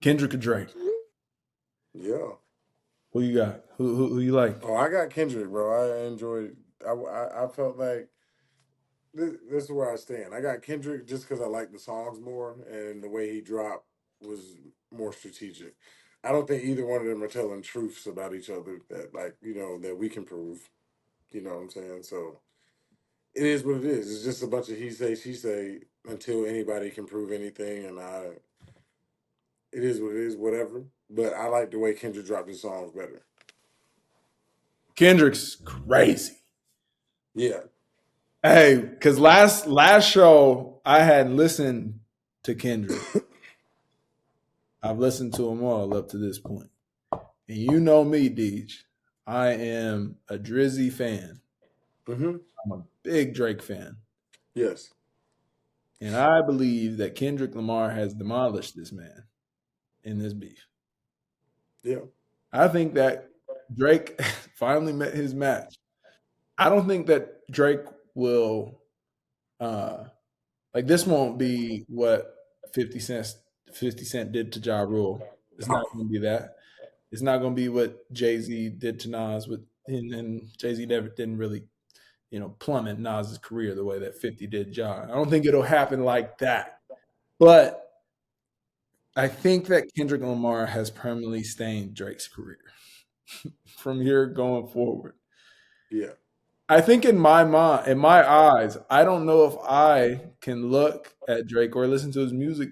Kendrick or Drake? Yeah. Who you got? Who you like? Oh, I got Kendrick, bro. I enjoyed. I felt like this is where I stand. I got Kendrick just because I like the songs more, and the way he dropped was more strategic. I don't think either one of them are telling truths about each other that, like, that we can prove. You know what I'm saying? So it is what it is. It's just a bunch of he say she say until anybody can prove anything, and it is what it is, whatever. But I like the way Kendrick dropped his songs better. Kendrick's crazy. Yeah. Hey, because last show I had listened to Kendrick. I've listened to them all up to this point. And you know me, Deej. I am a Drizzy fan. Mm-hmm. I'm a big Drake fan. Yes. And I believe that Kendrick Lamar has demolished this man in this beef. Yeah. I think that Drake finally met his match. I don't think that Drake will uh like this won't be what 50 Cent did to Ja Rule. It's not No. gonna be that. It's not gonna be what Jay-Z did to Nas with and Jay-Z never didn't really, plummet Nas's career the way that 50 did Ja. I don't think it'll happen like that. But I think that Kendrick Lamar has permanently stained Drake's career from here going forward. Yeah. I think in my mind, in my eyes, I don't know if I can look at Drake or listen to his music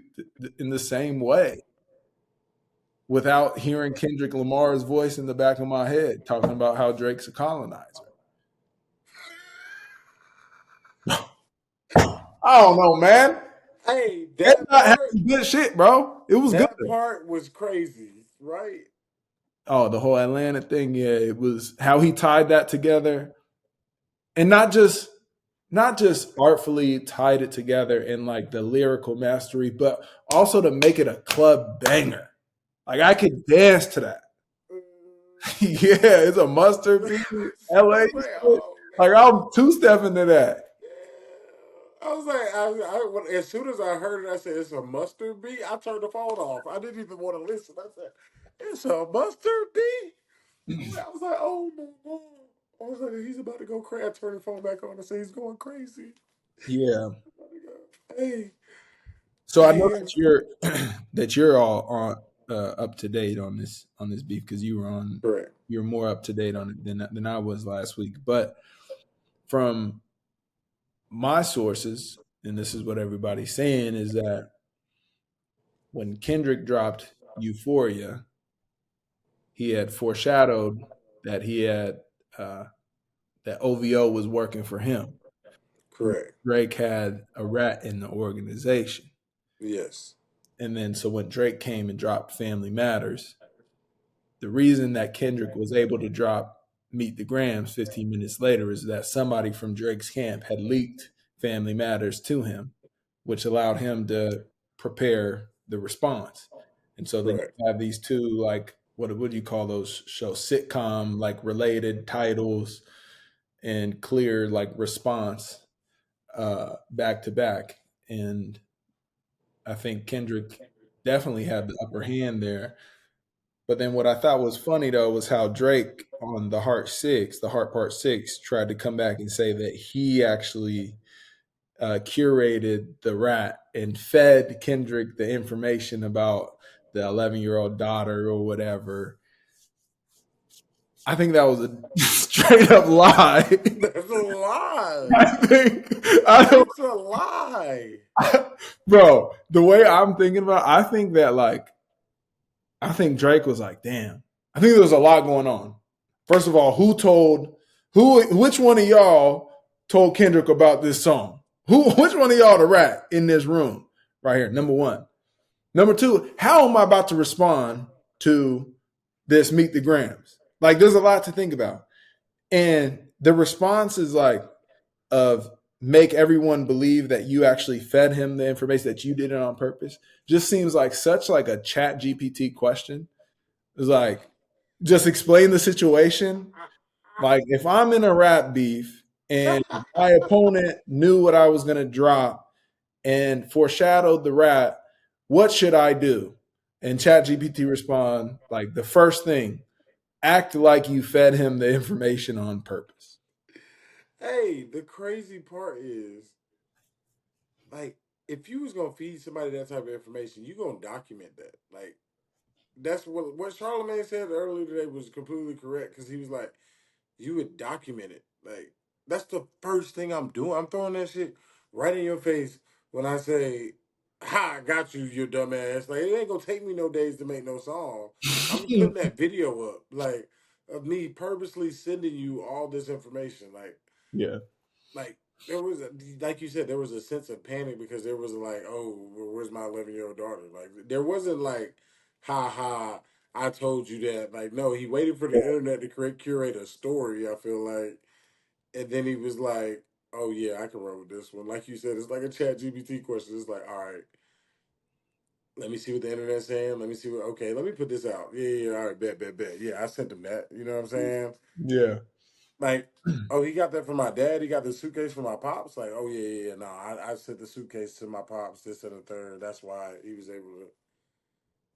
in the same way without hearing Kendrick Lamar's voice in the back of my head talking about how Drake's a colonizer. I don't know, man. Hey, It's that not having part, good shit, bro. It was good. that part was crazy, right? Oh, the whole Atlanta thing, yeah, it was how he tied that together, and not just artfully tied it together in like the lyrical mastery, but also to make it a club banger. Like I could dance to that. Yeah, it's a mustard beat, I LA was like, shit. oh Like I'm two stepping to that. man. I was like, as soon as I heard it, I said, it's a mustard bee. I turned the phone off. I didn't even want to listen. I said, it's a mustard bee. I was like, oh my God. I was like, he's about to go crazy. I turned the phone back on and say he's going crazy. Yeah. Hey, So I know hey, that you're that you're all on up to date on this beef because correct. you're more up to date on it than I was last week. But from my sources, and this is what everybody's saying, is that when Kendrick dropped Euphoria, he had foreshadowed that he had uh, that OVO was working for him. Correct. Drake had a rat in the organization, Yes. and then so when Drake came and dropped Family Matters, the reason that Kendrick was able to drop Meet the Grams 15 minutes later is that somebody from Drake's camp had leaked Family Matters to him, which allowed him to prepare the response. And so then Correct. you have these two, like, what do you call those shows? Sitcom, like related titles and clear, like, response back to back. And I think Kendrick definitely had the upper hand there. But then what I thought was funny though was how Drake on the Heart Part Six, tried to come back and say that he actually curated the rat and fed Kendrick the information about the 11-year-old daughter or whatever. I think that was a straight up lie. That's a lie. I think I don't, It's a lie. bro. The way I'm thinking about, I think that like I think Drake was like, damn. I think there was a lot going on. First of all, which one of y'all told Kendrick about this song? Which one of y'all the rat in this room right here? Number one. Number two, how am I about to respond to this Meet the Grams? Like, there's a lot to think about. And the response is like, of make everyone believe that you actually fed him the information, that you did it on purpose, just seems like such like a chat GPT question. It's like, just explain the situation. Like if I'm in a rap beef and my opponent knew what I was gonna drop and foreshadowed the rap, what should I do? and ChatGPT respond like the first thing, act like you fed him the information on purpose. Hey, the crazy part is like if you was gonna feed somebody that type of information, you gonna document that. Like that's what Charlemagne said earlier today was completely correct because he was like, you would document it. Like that's the first thing I'm doing. I'm throwing that shit right in your face when I say, "Ha, I got you, you dumbass." Like it ain't gonna take me no days to make no song. I'm putting that video up, like of me purposely sending you all this information, Yeah. like there was like you said there was a sense of panic because there was like oh where's my 11-year-old daughter like there wasn't like ha ha I told you that like no he waited for the internet to curate a story I feel like and then he was like oh yeah I can roll with this one like you said it's like a chat GPT question it's like all right let me see what the internet's saying let me see what okay let me put this out yeah all right bet yeah I sent him that you know what I'm saying Yeah. like, oh, he got that from my dad. He got the suitcase from my pops. Like, oh yeah. No, I sent the suitcase to my pops. This and the third. That's why he was able to.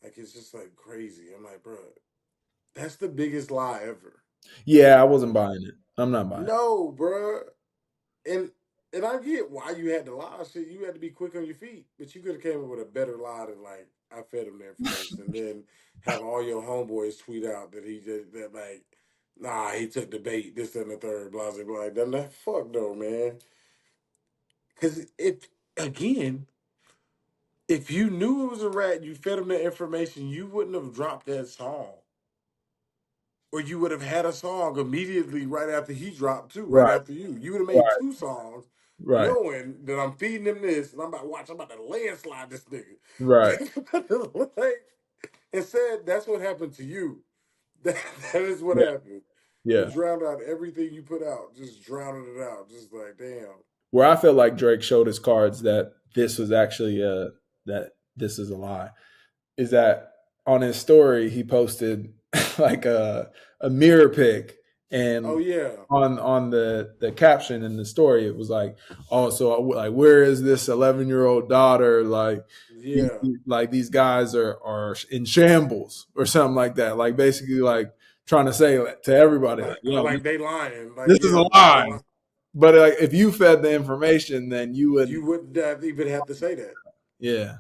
Like, it's just like crazy. I'm like, bro, that's the biggest lie ever. Yeah, I wasn't buying it. I'm not buying it. No, bro. And and I get why you had to lie. Shit, you had to be quick on your feet, but you could have came up with a better lie than like I fed him the information, and then have all your homeboys tweet out that he did that like. Nah, he took the bait. This and the third, blah blah blah. Then that fuck no, man. Because if again, if you knew it was a rat, you fed him the information, you wouldn't have dropped that song, or you would have had a song immediately right after he dropped too, right Right. after you. You would have made Right. two songs, Right. knowing that I'm feeding him this, and I'm about to watch. I'm about to landslide this nigga. Right. Like, instead, that's what happened to you. That, that is what Yeah. happened. You Yeah. drowned out everything you put out, just drowning it out, just like damn. Where I feel like Drake showed his cards that this was actually that this is a lie is that on his story he posted like a mirror pic Oh and yeah, on the caption in the story it was like oh so like where is this 11-year-old daughter like yeah. like these guys are in shambles or something like that like basically like trying to say to everybody like yo Like they lying. Like this is yeah, a they lie lying. but like if you fed the information then you You wouldn't wouldn't have even have to say that. yeah.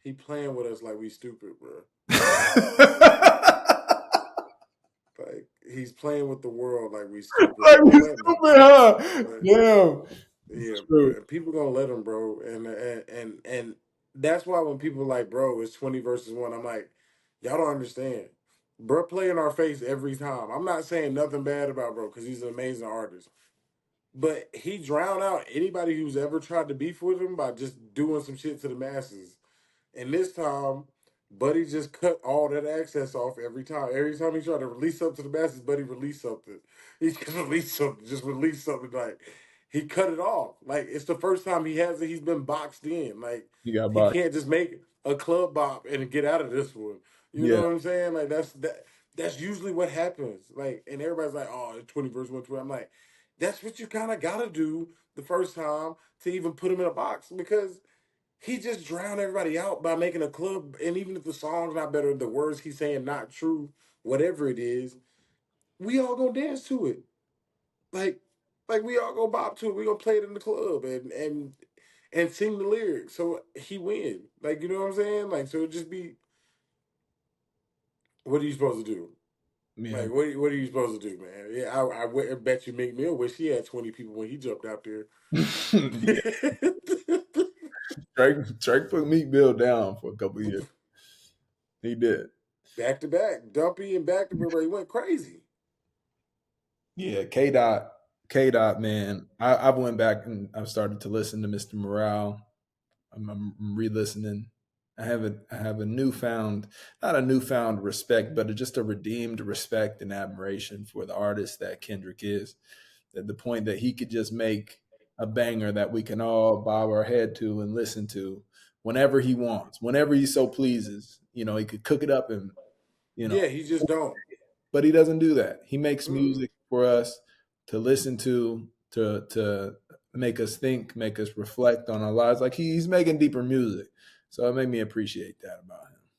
He playing with us like we stupid, bro. Like he's playing with the world like we stupid. Like And I'm you letting him. stupid, huh? Like, Damn. yeah, bro. True. And people gonna let him, bro. And that's why when people like, bro, it's 20 versus one. I'm like, y'all don't understand. Bro, play in our face every time. I'm not saying nothing bad about bro because he's an amazing artist. But he drowned out anybody who's ever tried to beef with him by just doing some shit to the masses. And this time, Buddy just cut all that access off every time. Every time he tried to release something to the masses, Buddy released something. He just released something, just released something. Like he cut it off. Like it's the first time he has it. He's been boxed in. Like You got he body. can't just make a club bop and get out of this one. You Yeah. know what I'm saying? Like that's usually what happens. Like and everybody's like, oh, it's 20 verse 120. I'm like, that's what you kind of gotta do the first time to even put him in a box because he just drowned everybody out by making a club. And even if the song's not better, the words he's saying not true, whatever it is, we all gonna dance to it. Like, like we all gonna bop to it. We gonna play it in the club and sing the lyrics. So he win. Like, you know what I'm saying? Like, so it just be, what are you supposed to do? Yeah. Like, what are you supposed to do, man? Yeah, I bet you Meek Mill wish he had 20 people when he jumped out there. Yeah. Drake put Meat Bill down for a couple of years. He did. Back to back, Dumpy and back to back, he went crazy. Yeah. K dot man. I've went back and I've started to listen to Mr. Morale. I'm re-listening. I have a newfound, not a newfound respect, but just a redeemed respect and admiration for the artist that Kendrick is. At the point that he could just make a banger that we can all bow our head to and listen to whenever he wants, whenever he so pleases. He could cook it up and you know, Yeah, he just don't. but he doesn't do that. He makes Mm-mm. music for us to listen to make us think, make us reflect on our lives. Like he's making deeper music. So it made me appreciate that about him.